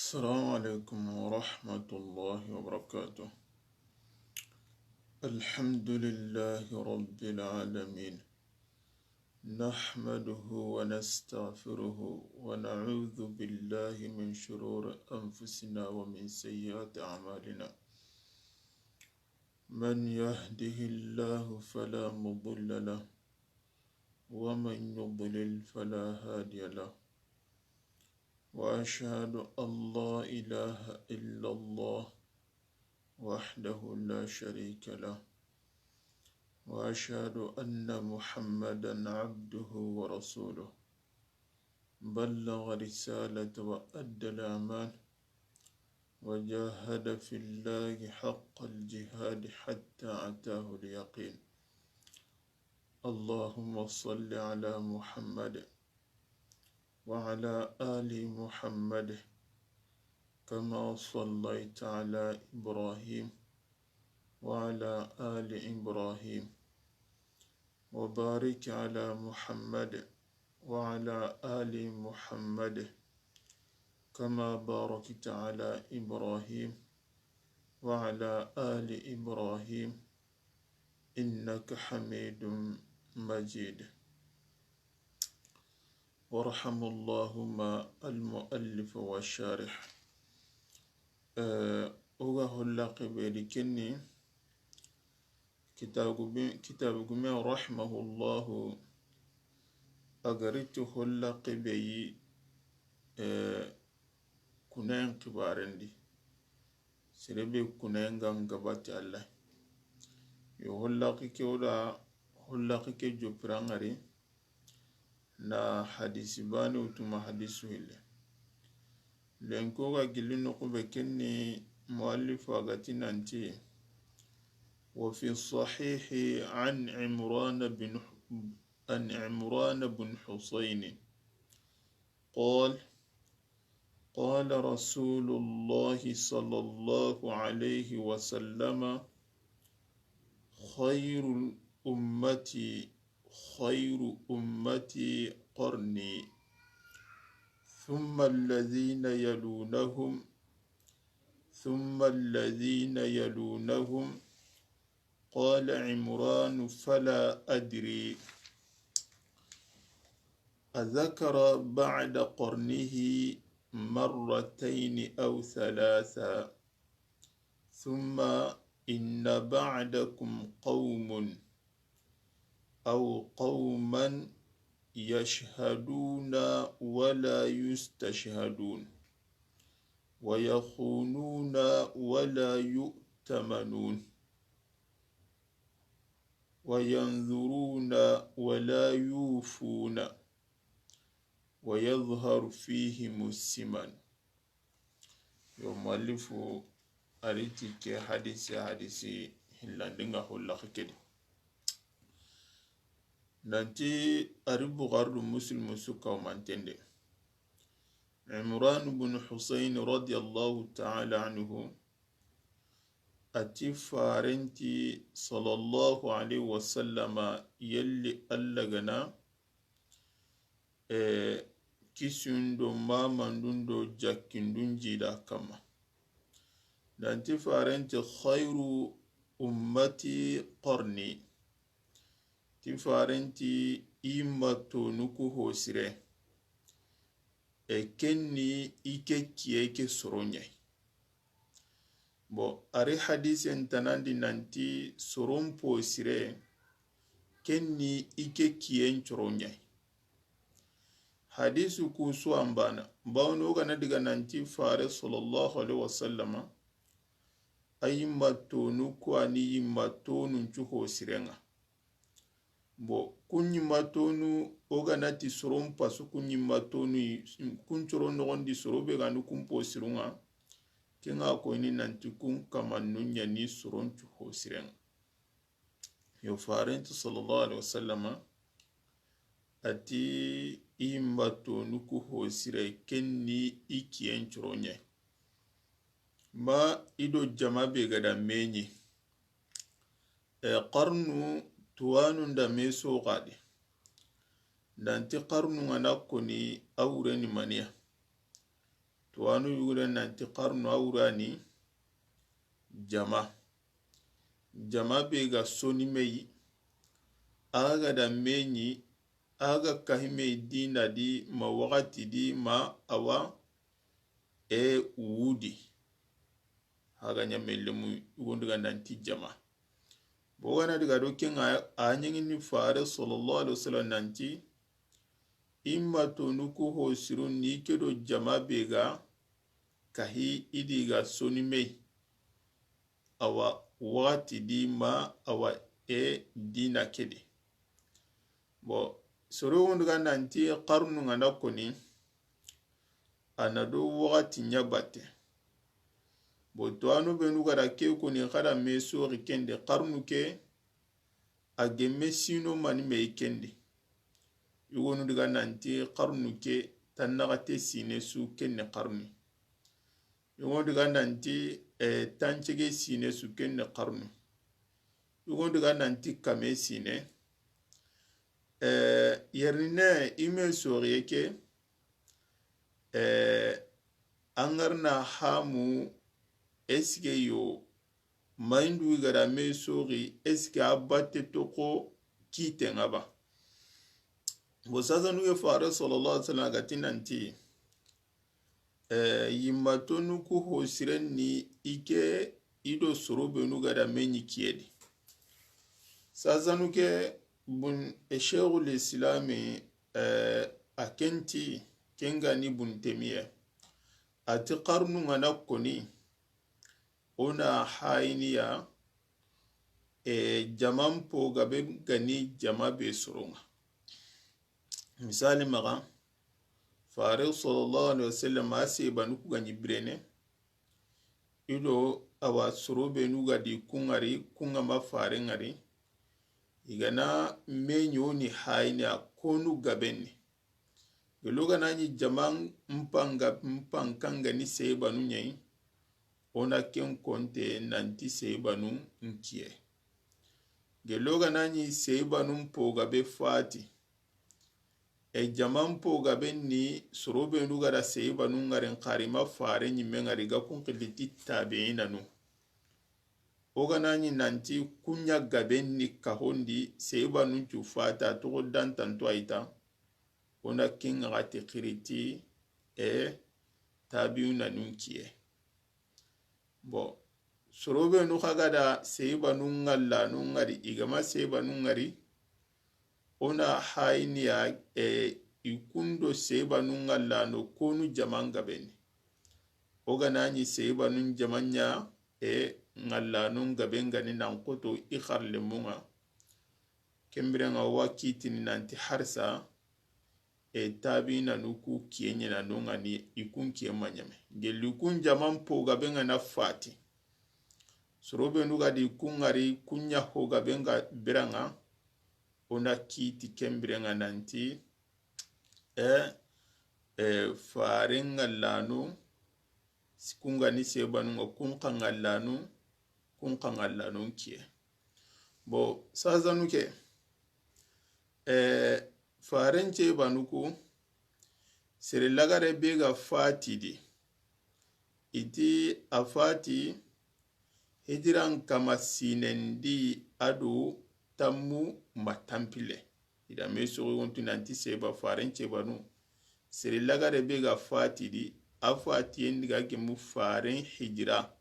السلام عليكم ورحمة الله وبركاته. الحمد لله رب العالمين، نحمده ونستغفره ونعوذ بالله من شرور أنفسنا ومن سيئات أعمالنا. من يهده الله فلا مضل له ومن يضلل فلا هادي له، وأشهد أن لا إله إلا الله وحده لا شريك له، وأشهد أن محمدا عبده ورسوله، بلغ رسالة وأدى الأمان وجاهد في الله حق الجهاد حتى أتاه اليقين. اللهم صل على محمد وعلى آل محمد كما صليت على إبراهيم وعلى آل إبراهيم، وبارك على محمد وعلى آل محمد كما باركت على إبراهيم وعلى آل إبراهيم إنك حميد مجيد. ورحم اللهم المؤلف والشارح. أوغا هلاقي بيركني كتاب جميع رحمه الله أغريت هلاقي بي كنين قبارندي سربي كنين غنغبات الله يو هلاقي كيودا هلاقي كي جوبرانغري na hadisi bani utuma hadisu hile lenkoga gilino kube kenni muallifu agati nanti وفي الصحيح عن عمران بن حسين قال قال رسول الله صلى الله عليه وسلم خير أمتي قرني ثم الذين يلونهم قال عمران فلا أدري أذكر بعد قرنه مرتين أو ثلاثا ثم إن بعدكم قوما يشهدون ولا يستشهدون ويخونون ولا يؤتمنون وينذرون ولا يوفون ويظهر فيهم السمن. يومالف أريتك حديثي هلاندنغا هلا كده nanti ari bughardu muslim suka mantende. Imran bin Husayn radiyallahu ta'ala anhu ati farenti sallallahu alaihi wasallama yalli allagana kisundo mamandundo jakkindun jida kama nanti farenti khairu ummati qarni tifarenti imato nuku hosire kenni ike kieke soronyai bo ari hadisi entanandi nanti soron posire kenni ike kien choronyai hadisu kusu ambana bawno gana diga nanti fare sallallahu alaihi wasallama ayimato nuku ani imato nunchu hosirenga bo kunyimatonu oganati soron pasu kunyimatonu kunchoro nogondi sorobe ganu kumpo sirunga kenga ko ni nanti kun kamannunya ni soron chuho siren yo farentu sallallahu alaihi wasallama ati imbatonu ku hosire kenni ikien churonye ma ido jamabe gada menyi qarnu tuwanu da meso gadi nanti qarnu ngana koni awreni mania to tuwanu yugure nanti qarnu awrani jama be ga soni mei aga da menyi aga kahime dina di ma wakati di ma awa wudi haga nyamelimu yugunduga nanti jama bogana diga do kenga anyengini fare sallallahu alaihi wasallam nanti imma to nuku ho sirun ni kedo jama bega kahi idiga soni mei awa wakati di ma awa dina kedi bo soro wunduga nanti qarnu ngana koni anado wakati nyabate bo to anu benu gara ke koni kada me sori kende qarnu ke agemme sino mani me kende yugonu diga nanti qarnu ke tanagate sine su kenne qarnu yugonu diga nanti tanchege sine su kenne qarnu yugonu diga nanti kame sine yernine ime sori yake angarna hamu eske yo maindu gara me sori eske abate toko kite ngaba bo sasa nuye fare sallallahu alaihi wasallam gati nanti yimmatonu ku hosiren ni ike ido sorobe nu gara menyi kiedi sasa nuke bun sheikhul islami akenti kenga ni bun temiye ati qarnu ngana koni ona hainiya jaman po gabe gani jama be soronga misali maga fare sallallahu alaihi wasallam ase banu ku ganyi brene ido awa sorobe nu gadi kungari kunga ma fare ngari igana menyo ni hainiya konu gabeni geloga nani jaman mpankanga ni sebanu nyai ona ken konte nanti sebanu nkie geloga nani sebanu mpoga be fati jaman poga be ni sorobe nduga da sebanu ngaren karima fare nyime ngari ga kunkiliti tabeina nu oga nani nanti kunya gaben ni kahondi sebanu chu fata to dantanto aita ona ken ngati kiriti tabiuna nunkie bo sorobe nu kaga da sebanu ngalla nu ngari igama sebanu ngari ona hainiya ikundo sebanu ngalla no konu jaman gabeni oga nani sebanu jamanya ngalla nu gaben gani nan koto ikharle munga kembere nga wakiti ni nanti harsa tabina nuku kienye na nunga ni ikun kiemanyame gelukun jaman po gaben na fati sorobe nuga di kungari kunya ho gaben ga biranga ona kiti kembere nga nanti farenga lanu sikunga ni sebanu nga kunka lanu kie bo saza nuke farenche banuku sere lagare bega fati di iti afati hijiran kama sinendi adu tamu matampile ida meso wontu nanti seba farenche banu sere lagare bega fati di afati endiga gemu faren hijira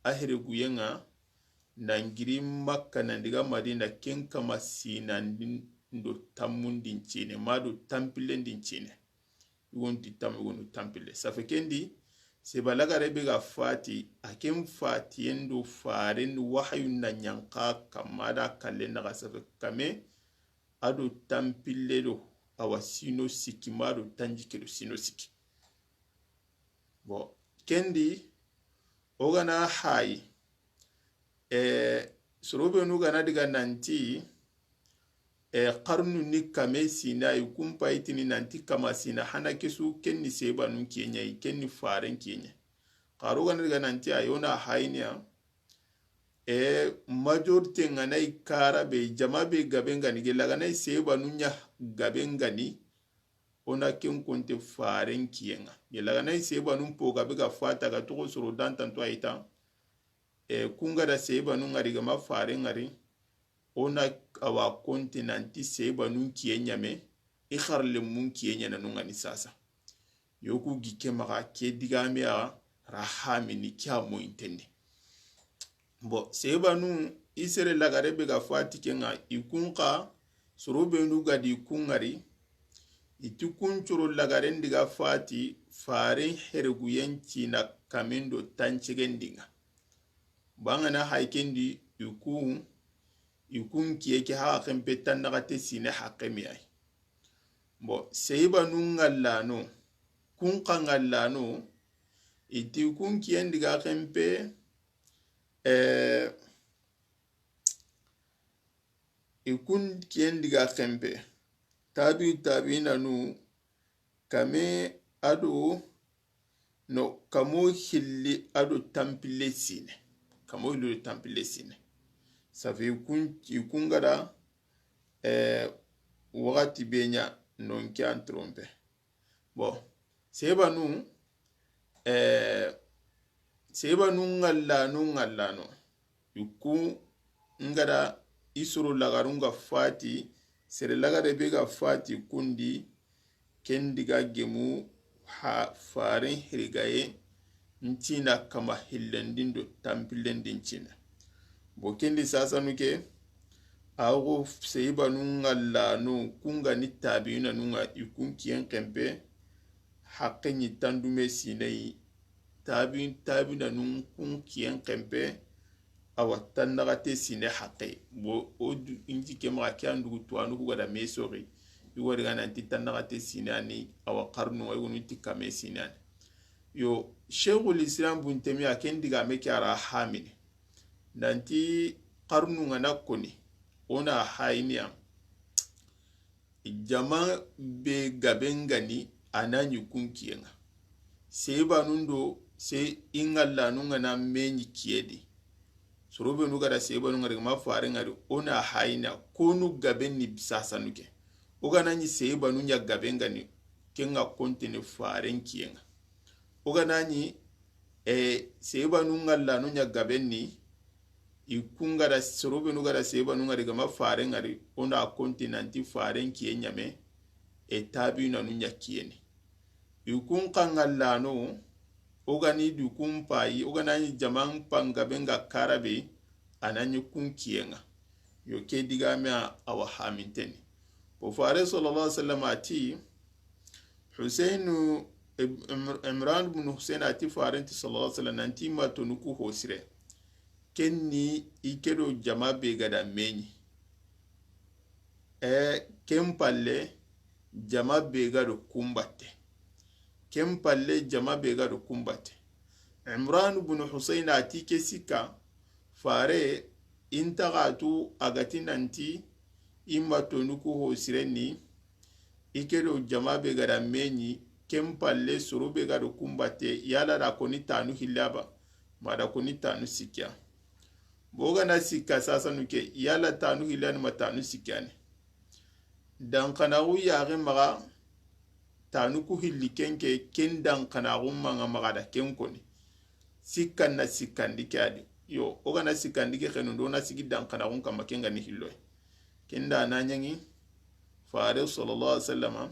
ahire guyenga nangiri makka nandiga madina ken kama sinandi ndo tammundin cine madu tampile ndin cine wonti wonu tampile safekendi seba lagare bega fati akem fati endo faren wahayun na nyanka kamada kalle na safe kame ado tampile do awasino siki madu tanjikelo sino siki bo kendi ogana hai sorobe nu gana diga nanti qarnu ni kame sina yukumpa itini nanti kama sina hana kesu kenni seba nun kenya kenni faren kenya qaru gana diga nanti ayona hainia majorite ngana ikara be jama be gaben gani gelaga na seba nunya gaben gani ona ken konte faren kiyenga yelaga nay seba num po ga bega fata ga to soro dantan to aita kunga da seba num ngari ga ma faren ngari ona awa konte nanti seba num kiyenya me ikharle mun kiyenya na nungani sasa yoku gike maka ke digame a rahami ni kya mo intende bo seba num isere lagare bega fati kenga ikunka soro be ndu ga di kungari iti kuncuro lagaren diga fati farin herguyenci na kamindo tancigen dinga bangana haikendi ikun kiyeke haka kempe tan nagate sine hakemi ay bo seiba nun ngallano kun kangallano iti kun kiyen diga kempe ikun kiyen diga kempe tabi nanu kame ado no kamo hilli ado tampile sine kamo hilli tampile sine safi ikun gada wakati benya non kyan trompe bon seba nu ngallano ikun ngada isuru lagarunga fati sere lagare bega fati kundi kendiga gemu ha farin hirgaye ntina kama hillendin do tampilendin china bo kendi sasa nuke ago seiba nungalla no kunga ni tabina nunga ikun kien kempe hakenyi tandume sinei tabina nun kun kien kempe awatan nagate sine haqe bo odu inji kema kyan dugu to anu ku gada mesori iwari gana titan nagate sinani awa qarnu ay wonu tikame sinani yo sheikhul islam bun temiya ken diga me kyara hamini nanti qarnu ngana koni ona hainiya jama be gabengani anani kunkiyenga seba nundo se ingalla nunga na menyi kiyedi sorobe nuga da seba nunga daga mafare ngari ona haina konu gaben ni bisasa nuke oga nani seba nunya gabengani kenga kontine faren kiyenga oga nani seba nunga la nunya gaben ni ikunga da sorobe nuga da seba nunga daga mafare ngari ona kontinanti faren kiyenya me tabi na nunya kiyeni ikun kangallano ogani dukun payi ogani jaman pangabenga karabe ananyi kun kiyenga yoke diga me awa haminteni po fare sallallahu alaihi wasallam ati Husainu Imran ibn Husain ati fare sallallahu alaihi wasallam nanti matonuku hosire kenni ikedo jama be gada menyi kempalle jama be gado kumbate kempalle jama be gado kumbate Imran ibn Husayn ati kesika fare intagatu agati nanti imma tonuku hosireni ikedo jama be gada menyi kempalle suru be gado kumbate yala da koni tanu hilaba mada koni tanu sikya boga na sikka sasa nuke yala tanu hilani matanu sikyane dan kanagu yare maga tanu ku hilli kenke ken dan kanagu manga maga da ken koni sikkan na sikkan dikadi yo oga na sikkan dike khenu do na sigi dan kanagu kama kenga ni hillo kenda na nyangi fare sallallahu alaihi wasallam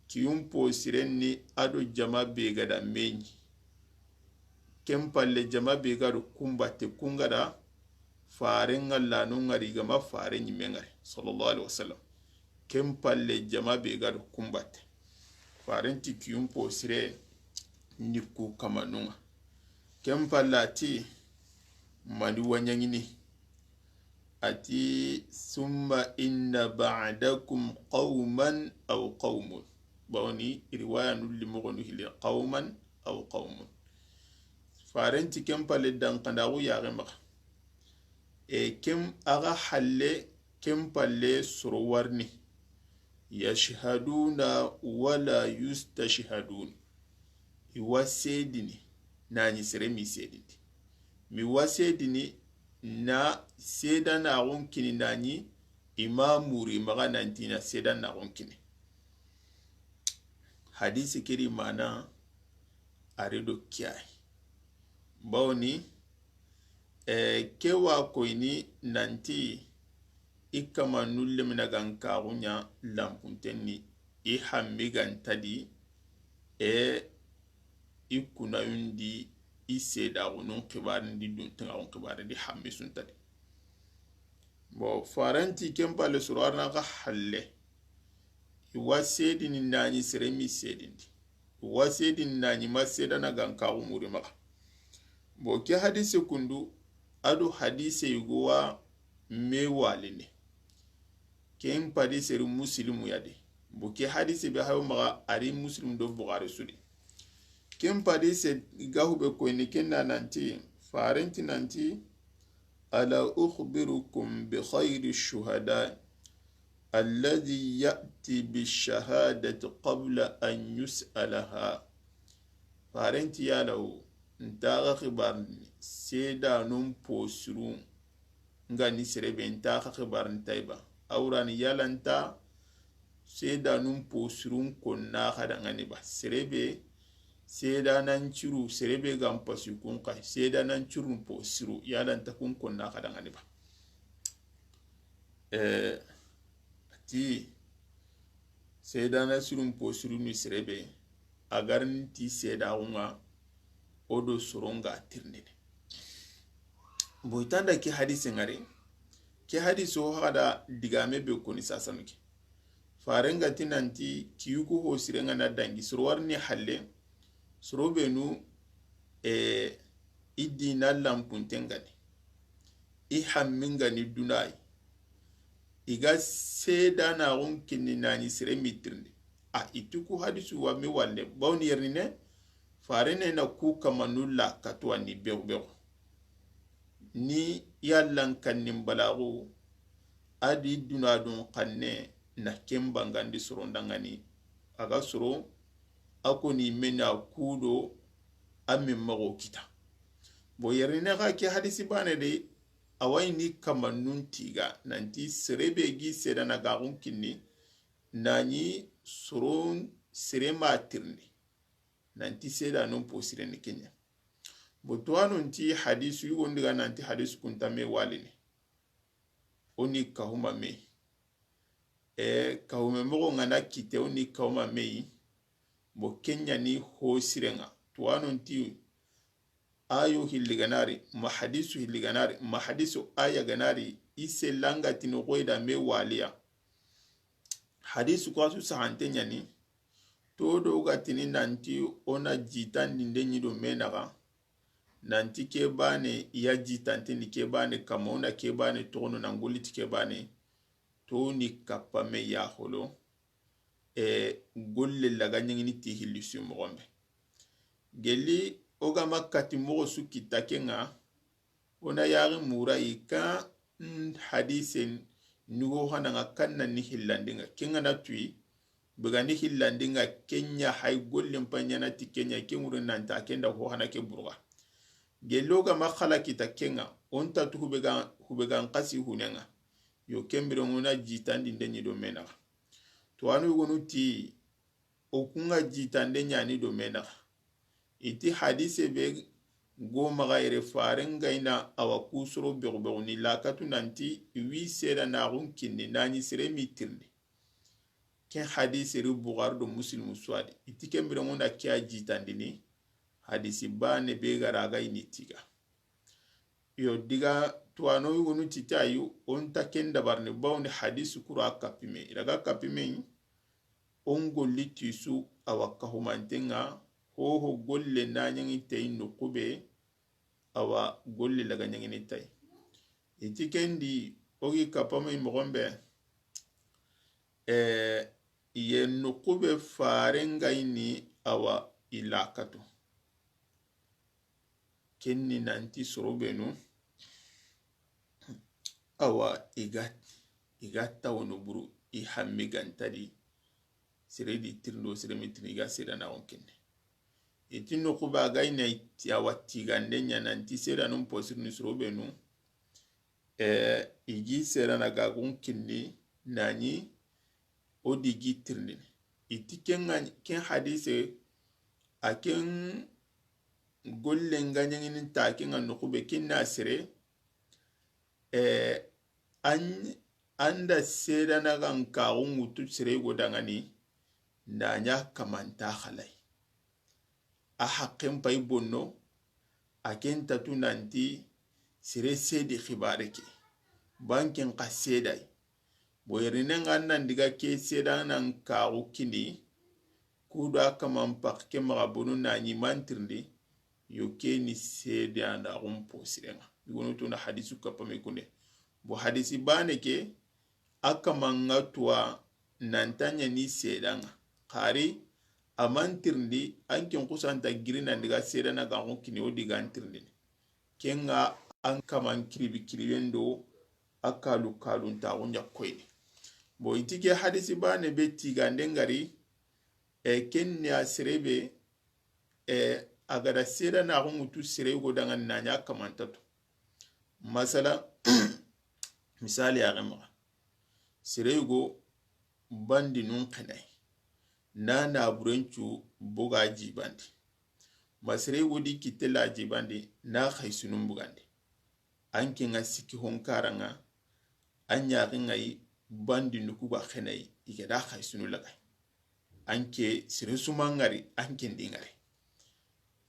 kiyum po sirenni ado jama be gada menyi kempalle jama be gado kumbate kungada fare ngalla no ngari gama fare nyimengari sallallahu alaihi wasallam kempalle jama be gado kumbate fare tikiyum po sire niku kamanunga kempallati mani wanyangini ati summa inna ba'dakum qauman aw qaumun bawni riwaya nulli mogonu hili qauman aw qaumun farenti kempalle dankandagu yagema kem aga halle kempalle surwarni yashhaduna wala yustashhadun iwasedini nani sere mi sedini mi wasedini na seda na ronkini nani imamuri maga nantina seda na ronkini hadisi kiri mana aredo kiai bawni kewa koini nanti ikama nulle minagan kagunya lampuntenni i hammigan tadi ikuna yundi iseda gunun kibarindi duntenga gun kibarindi hammi sun tadi bo faranti kempale surarna ga halle iwa sedini nani seremi sedindi iwa sedini nani maseda na gan kagu muri maka bo ke hadisi kundu adu hadisi yugowa mewaline ken padi seri muslimu yadi bo ke hadisi be hawo maga ari muslim do bukhari sudi ken padi se gahu be ko ni ken nanti farenti nanti ala ukhbirukum bi khayri shuhada alladhi ya'ti bi shahadati qabla an yus'alaha farenti ya law ntaga khibarni seda num posru ngani serebe ntaga khibarni taiba awrani yalanta seda num posru konna khada ngani ba serebe seda nan ciru serebe gam pasu kun kai seda nan ciru posru yalanta kun konna khada ngani ba ti seda na ciru posru ni serebe agarnti seda unga odo soronga tirnene boitanda ki hadisi ngare ki hadiso hada digame be koni sasanuki farenga tinanti kiyuko ho sirenga na dangi sorwarni halle sorobenu idina lampuntengani i hamminga ni dunai iga seda na onkinni nani sire mitirni ituku hadisu wa mi walle bawni yernine farene na ku kamanulla katwa ni bew ni yallan kannin balagu adi dunadun kanne na kembangandi sorondangani aga soro ako ni mena kudo amin mago kita bo yerine ga ki hadisi bane de awai ni kamannun tiga nanti serebe gi sedana gagun kinni nani soron serema tirni nanti seda non posire ni kenya botwano nti hadisu yugo ndiga nanti hadisu kuntame waline oni kahuma me kahume mogo ngana kite oni kahuma me bo kenya ni ho sirenga twano nti ayo hiliganari mahadisu aya ganari ise langa tino goida me walia hadisu kwa su sahantenya ni todo gatini nanti ona jitan dindenyi do menaga nanti ke bane ya jitanti ni ke bane kamona ke bane tono nangoliti ke bane to ni kapame ya holo golle laga nyingini ti hilisi mogombe geli oga makati mogo suki takenga ona yari mura ika hadisen nugo hananga kanna ni hillandinga kenga na tui bugani hillandinga kenya hay golle mpanyana ti kenya kemuru nanta kenda ho hanake burwa geloga makhala kita kenga onta tu hubegan kasi hunenga yo kembiro ngona jitandi ndenyi do mena to anu gonu ti okunga jitande nyani do mena iti hadise be go magaire farenga ina awaku soro begbe ni lakatu nanti wi sera na gun kinni nani sere mitirni ken hadise ru bugar do muslimu swadi iti kembiro ngona kya jitandi ni hadisi bane be garaga initiga yo diga tuano yugonu titayu onta kenda barne bawni hadisu kura kapime iraga kapime ongo litisu awaka humantenga ho golle na nyangi tay no kube awa golle laga nyangi tay itikendi ogi kapame mogombe ye no kube farenga ini awa ilakato kenni nanti sorobenu awa igata wono buru i hammigantadi siredi tirndo siremitini iga sedana onkenne itino kuba gaina iti awa tigande nya nanti sedana mposirni sorobenu igi sedana gagun kinni nani odigi tirndini iti ken hadise aken gollen ganyen ta ken nukube ken nasire anda seda na gan kawun mutu sire godangani na nya kamanta halai a haqqen pay bonno aken tatu nanti sire sedi khibare ke banken ka sedai boyerinen annan diga ke seda nan kawu kini kuda kaman pak ke magabunu na ni mantirndi yoke ni seda na rumpo sirenga bigono to na hadisu kapame kunde bo hadisi bane ke akamanga tuwa nantanya ni sedanga kari amantirndi anken kusanta girina diga seda na gangu kini o diga antirndi kenga an kaman kiribendo akalu kalunta wonya koyni bo itike hadisi bane be tigande ngari kenya sirebe agada seda na mutu sire go dangan nanya kamantatu masala misali ya gama sire go bandi nun kanai na burenchu buga jibandi masire wodi kitela jibandi na khaisunun bugandi anke nga siki honkaranga anya ngai bandi nuku ba khenai igada khaisunu lagai anke sire sumangari anke ndingari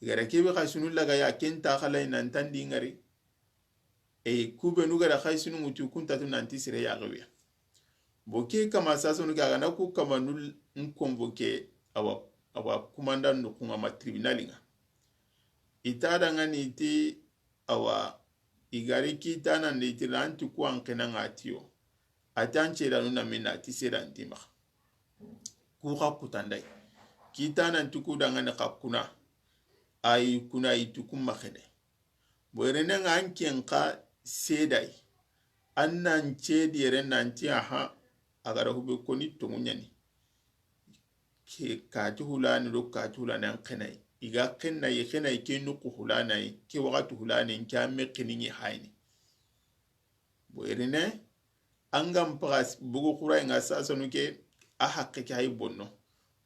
igara kebe khaisunu lagai akenta khalai nan tandingari kube nugara khaisunu mutu kunta tu nanti sire ya gawe boke kama sasa nuga na ku kama nul nkonvoke awa kumanda nukunga ma tribunalinga itada ngani ti awa igari kitana nditira antu ku ankena ngatio atanche da nuna mina ti sera ndima ku kutandai kitana ntuku dangane kakuna ay kuna itukum makhede boyerene nganken ka sedai annan chedi yere nanti aha agara hube koni tongunyani ke kati hulani ro kati hulani ankenai iga kenna yekena ke nuku hulani ke wakatu hulani nka mekini haini boyerene angam pagas bugu kura nga sasa nuke a haqqi hay bonno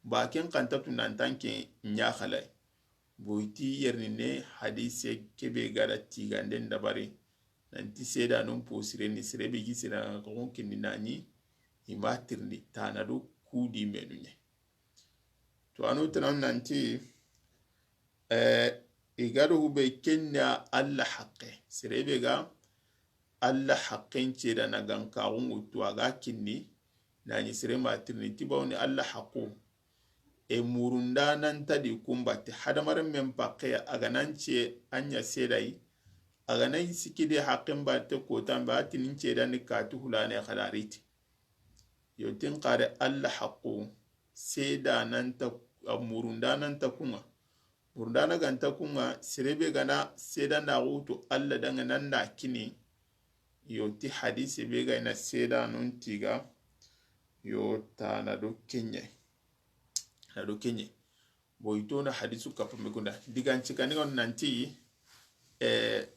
ba ken kantatu nantanke nya khalai boyti yernine hadise kebe gara tiganden dabari nanti seda non posire ni serebe gisira ko kinni nani imatirni tanadu kudi menunye to anu tanan nanti igado hube kenya alla haqqe serebe ga alla haqqen ceda na ganka wungutu aga kinni nani sere matirni tibawni alla haqqu murunda nan tadi kumbati hadamaren men pakke aga nanche anya sedai aga nan sikide haqqen batte ko tamba tinin ceda ni katu hulane khalariti yotin qare alla haqqu seda nan ta murunda nan ta kunga murunda na ganta kunga serebe gana seda na wutu alla danga nan na kini yoti hadisi bega ina seda nun tiga yota na do kenye boito na hadisu kapame kunda diganci kaniga nanti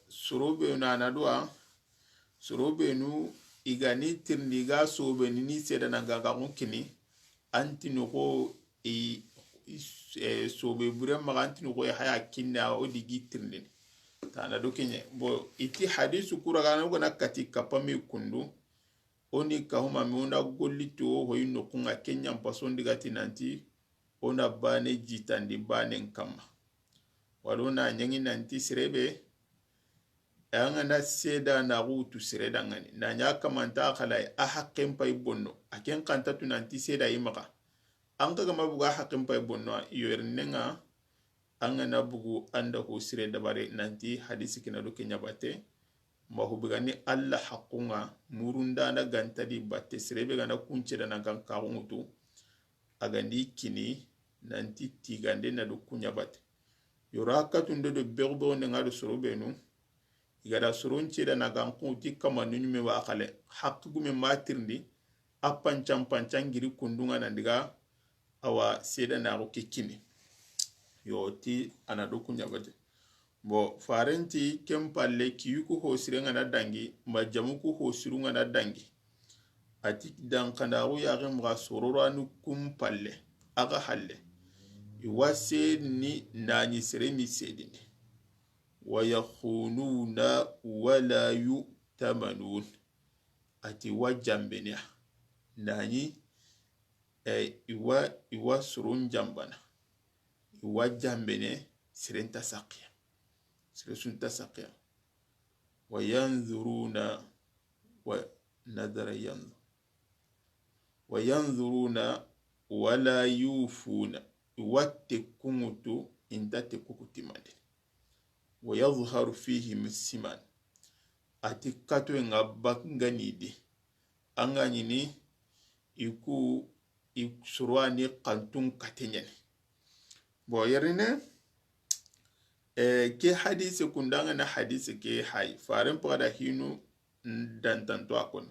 sorobe na nadua sorobe nu igani tirniga sobe ni seda na gaga kini anti no ko sobe bure maganti no ko haya kinna o digi tirni tana do kenye bo iti hadisu kuraga na gona kati kapame kundu oni kahuma meunda gollito hoyno kunga kenya mpason digati nanti ona bane jitandi bane nkama walona nyangi nanti sirebe na seda na rutu sireda ngani na nyaka manta khalai a haqqen pay bonno aken kanta tu nanti seda imaka anka gama buga haqqen pay bonno yernenga na bugu anda ko sireda bare nanti hadisi kina do kenya bate mahubigani alla haqqunga murunda na gantadi batte sirebe gana kunceda na ganka ngutu agandi kini nanti tigande na do kunya bate yoraka tunde do berbo ne ngado sorobenu igada soronche na ganku ti kama nunyume wa khale haqqu gume matirndi appancam giri kundunga na ndiga awa seda na ko kikini yoti anado kunya bate bo farenti kempalle kiyuku hosirenga na dangi majamuku hosirunga na dangi ati dankanda ru ya gamra sororo anu kumpalle aga halle iwa sedini nani seremi sedini wa yakhununa wala yu'tamanun ati wajambenia nani iwa surun jambana iwa jambene sirenta saqiya sirunta saqiya wa yanzuruna wa nadara yanzur wa yanzuruna wala yufuna iwatte kumutu intate kukutimande wa yadhharu fihi musiman ati kato nga bakanganide anganyini iku surwani qantun katenyani bo yarine ke hadisi kundanga na hadisi ke hay faren pada hinu dantanto akon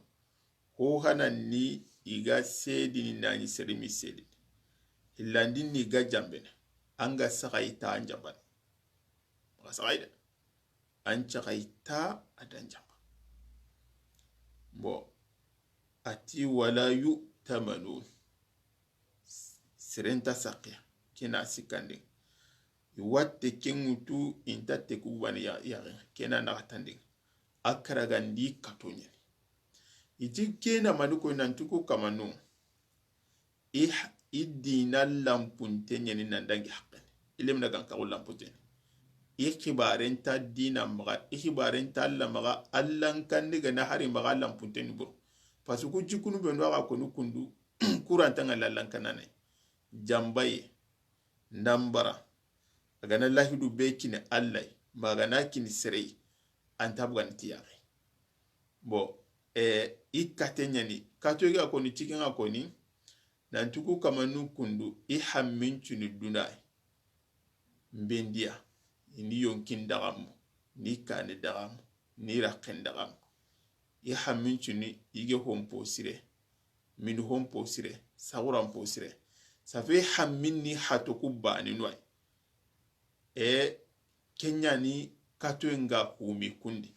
ho hanani iga sedi ni nani serimi sedi illandi ni ga jambene anga sakaita anjaban sakaida an chakaita adan jamba bo ati wala yu'tamanun sirenta saqiya kina sikande iwatte kengutu intate kubani ya kena nakatande akaragandi katonya iti kena manuko nantuko kamanu idina lampunte nyani nandangi haqqan ilem na ganka lampunte ikibaren ta dina maga ikibaren ta alla maga allan kanne ga na hari maga lampunte ni buru pasu ku jikunu be ndo ga konu kundu kuranta ngala allan kanane jambaye ndambara aga na lahidu be kine allai maga na kini serei antabgan tiyare bo ikatenya kato ga koni cikin akoni nan tuku kamanu kundu ihammin chuni dunai mbendia ni yonkin dagamu ni kane dagamu ni raken dagamu ihammin chuni ige hompo sire min hompo sire sawran po sire safe hammin ni hatoku bani noy kenya ni kato nga humi kundi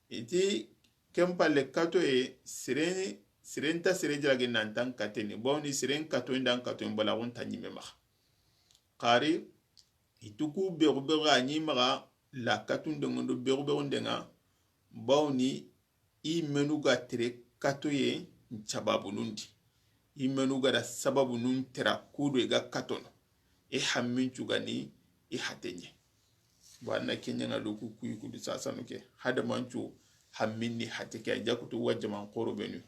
iti kempalle kato sirenta sire jirage nantan kateni bawni siren kato ndan kato mbala won tanyime ma qari ituku beru anyi maga la kato ndondo beru ndenga bawni i menu ga tere kato ye nchababu nundi i menu ga da sababu nun tera kudo ga kato no hammin chugani hatenye wana kenya na loku kuyi sasa nuke hada manchu hamminni hatike jakutu wajman qorobenu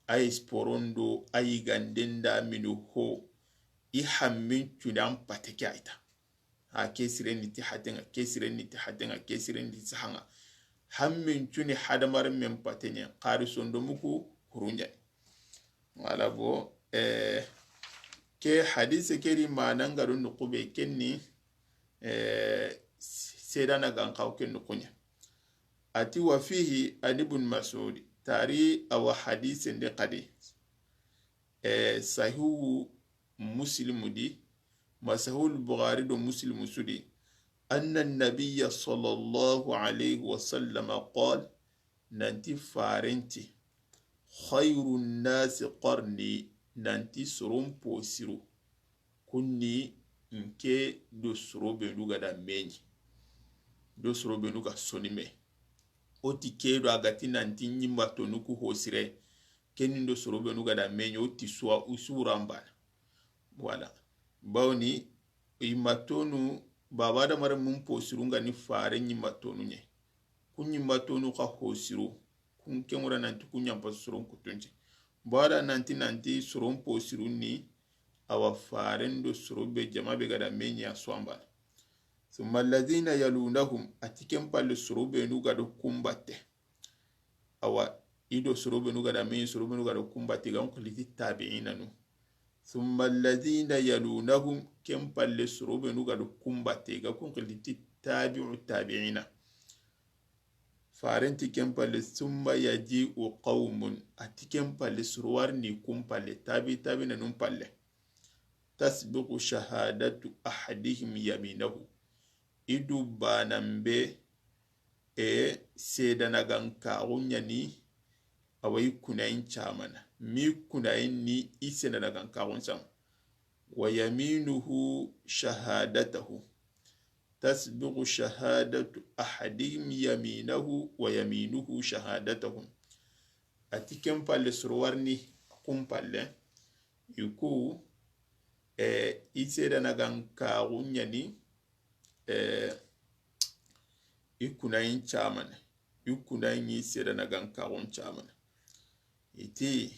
ay sporondo ay gandenda minu ho hammin chudan patike aita a kesireniti hatenga kesireniti sahanga hammin chuni hadamar mem patenya qarisondo muku hurunya wala bo ke hadise keri mananga do nukube kenni sedana gankaw ken nukunya ati wa fihi ibn mas'ud tari aw hadith ndi qadi sahihu muslim di masahul bukhari do muslim sudi anna an-nabiy sallallahu alayhi wa sallam qala nanti farenti khayrun nas qarni nanti surum posiru kunni nke do surobe luga da menyi do surobe luga sonime oti kedo agati nanti nyimba tonuku hosire kenin do surobe luga da menyi oti suwa usuramba wala bawni imatonu babada mara mun posirunga ni fare nyimatonu nye kunyimatonu ka hosiru kun kemura nanti kunyampa suron kutunji bada nanti suron posiru ni awa farendo surobe jamabe gada menya swamba thumma alladhina yalunahum atikem palle surobe nuga do kumbate awa ido surobe nuga da menya surobe nuga do kumbate gam kuliti tabi'ina nu thumma alladhina yalunahum kem palle surobe nuga do kumbate ga kun kuliti tabi'ina farenti kem palle thumma yaji'u qaumun atikem palle surwar ni kumpalle tabi'ina num palle tasbiqu shahadatu ahadihim yaminahu idu banambe sedana ganka unyani awai kunayin chamana mi kunayin ni isena ganka unsam ويمينه شهادته تسبق شهادة أحدهم يمينه ويمينه شهادتهم. أتكلم بالسروارني قم بالله يكو إسيرنا كان كاغونياني ikunayin chaman ikunayin isirana gan karon chaman iti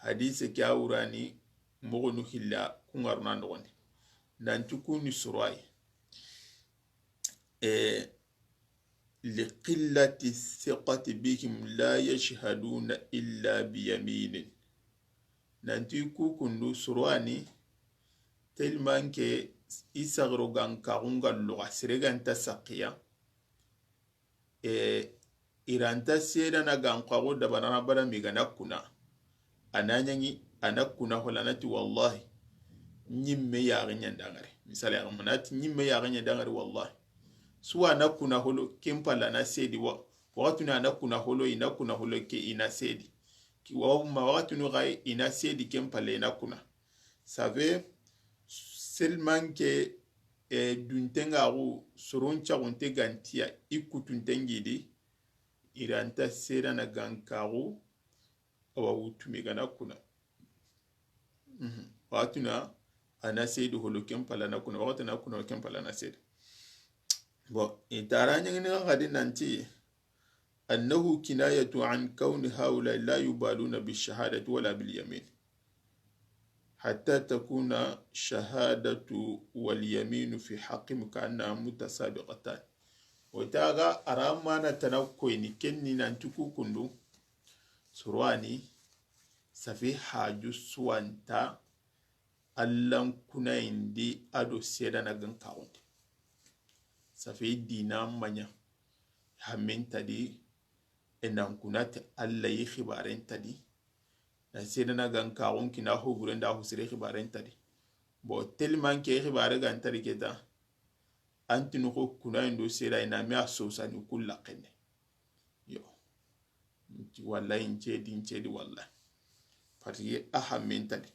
hadise kyawurani mogonu hilla kungarna ndoni nantukuni surai لقلة الثقة بهم لا يشهدون إلا بيمين نانتيكو كندو سرواني تلمان كي إسغرو غان كارونغا اللغة سرغان تساقيا iranta seda na gankwago da banana bara mi gana kuna ananyangi anakuna holanati wallahi nyimme ya ganya dangare misali amanati nyimme ya ganya dangare wallahi suwa nakuna holo kempala na sedi wa wakati na nakuna holo inakuna holo ke ina sedi ki wa ma wakati no gai ina sedi kempala inakuna save seulement que duntenga ru soroncha gonte gantia ikutuntengidi iranta sera na gankaru awa utumigana kuna watuna ana sedu holo kempala na kuna watuna kuna kempala na sedu bo itaranya ngini gadi nanti annahu kinayatu an kauni haula la yubaluna bishahadati wala bil yamin حتى تكون شهادة واليمين في حقهم كأنها متسابقتان وتاغا أرامانا تنوكويني كني نانتكو كندو سرواني سفي حاجو سوانتا ألم كنا اندي أدو سيدانا غنكاون سفي دينا مانيا همين تدي إنام كنات ألا يخبارين تدي na sedana gan karon kina hoburen da husire khibaren tadi bo telman ke khibare gan tadi keta antinu ko kuna ndo sera ina mi asosa ni kulla kenne yo wallahi inchedi wallahi fati ahammin tadi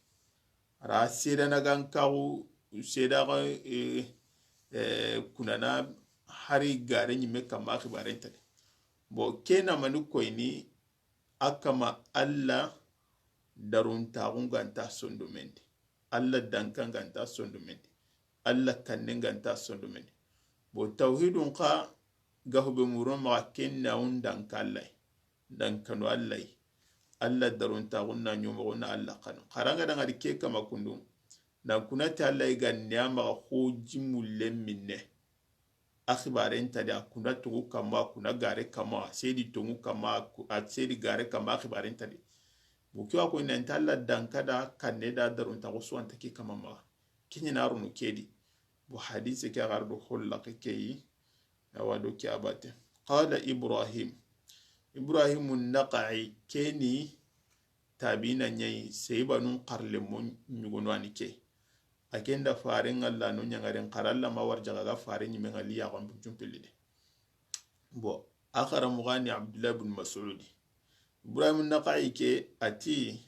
ara sedana gan karu seda ga kuna na hari gare ni me kama khibaren tadi bo kena manu koini akama alla darun tagun ganta sondomendi alla dankan ganta sondomendi alla kannen ganta sondomendi bo tauhidun ka gahube muron ma kenna un dankallai dankano allai alla darun tagun na nyomo na alla kanu karanga danga dike kama kundu dan kunata allai gannya ma hoji mulle minne akhibaren ta da kuna tugu kama kuna gare kama sedi tungu kama sedi gare kama akhibaren ta bukiwa ko nan talla dankada kanne da darun ta wasu anta ke kama ma kinyi na runu kedi bu hadisi ke gardo holla ke yi awado ke abate qala ibrahim an-naqai keni tabina nyai seybanun qarlemun nyugono anike akenda farin Allah no nyangaren qaralla ma warjaga ga farin nyimen ali ya gam jumpelide bo akhara mugani abdullah ibn mas'ud ibrahim an-naqai ke ati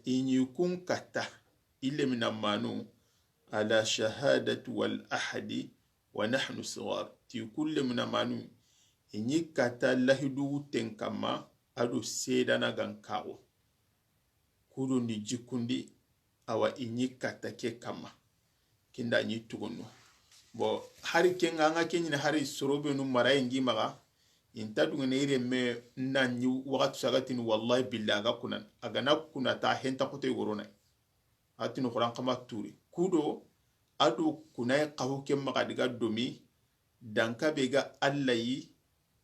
inyukun kata ile minamanu ala shahadati wal ahadi wa nahnu sigar ti kulle minamanu inyi kata lahidu tenkama ado sedana gankawo kudo ni jikundi awa inyi kata ke kama kinda nyi tugono bo hari kenga nga kenyina hari sorobe no marayi ngimaga inta dungene ire me nanyi wakati sagatin wallahi billaga kunan agana kunata henta kote worona atinu quran kama turi kudo ado kunay qahu ke magadiga domi danka bega allayi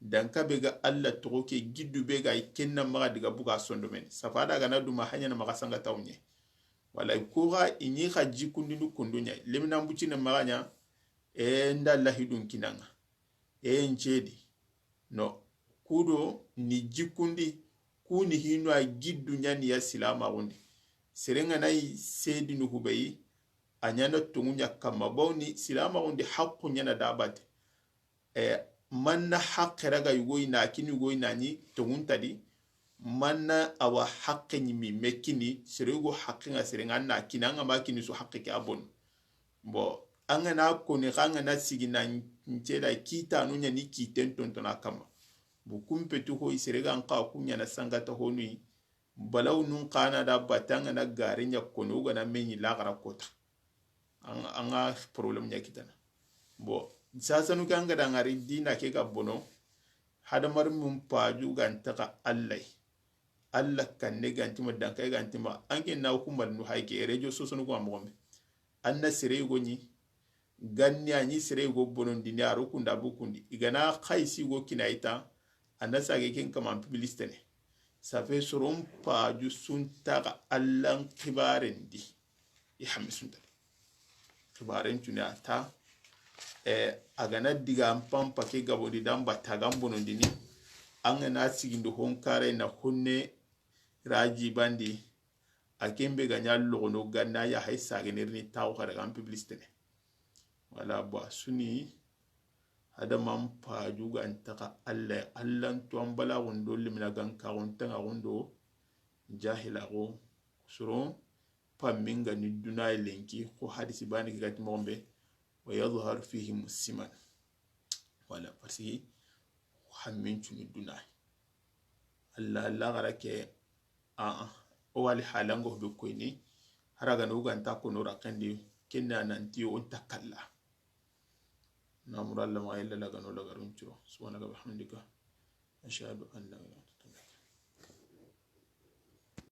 danka bega alla toke giddu bega ikenna magadiga buga sondomen safada gana duma hanya na magasanga tawnye wala kuga inyi khaji kundinu kundunya lemina mbucine maganya nda lahidun kinanga njedi no kudo ni jikundi kuni hinwa giddu nyani ya silama wundi serenga nai sedi no hubai anyana tungunya kama bawni silama wundi haqqu nyana dabate manna haqqera ga yugo ina kini yugo ina ni tunguntadi manna awa haqqe nyimi mekini serego haqqe nga serenga na kina nga makini so haqqe ke abon bo anga na ko ne kanga na sigina ncela kita nunya ni kiten tontona kama bu kumpetu ho serega nka kunya na sangata honui balaw nun kana da batanga na garinya kono ga na menyi lagara kota anga problem nya kitana bo sasa nu kanga da ngari dina ke ga bono hada mar mun paju ga ntaka Allah kan ne ganti ma dankai ganti ma anke na hukumal nu haike rejo soso nu ko amombe anna sire go ni ganni anyi sire go bonon dini aru kunda bukundi igana khaisi go kinaita anna sage ken kama publicité ne ça fait soron paju sunta Allah kibarendi ihamisunta kibaren tunya ta agana diga mpampa ke gabodi damba tagambonon dini anga na sigindo honkare na honne raji bandi akembe ganya logono ganna ya haisa generni taw khara gam publicité ne wala ba suni hada man paju ga antaka Allah to ambala wondo limina gan ka wonta wondo jahila go suro paminga ni dunay lenki ko hadisi bani gati mombe wa yadhhar fihi musliman wala parsi hammin tuni dunay Allah garake o wali halango be koyni haraga no ganta ko no rakandi kenna nanti on takalla namur Allah ma illa laga no lagarun ciro subhanaka bihamdika ashhadu an la ilaha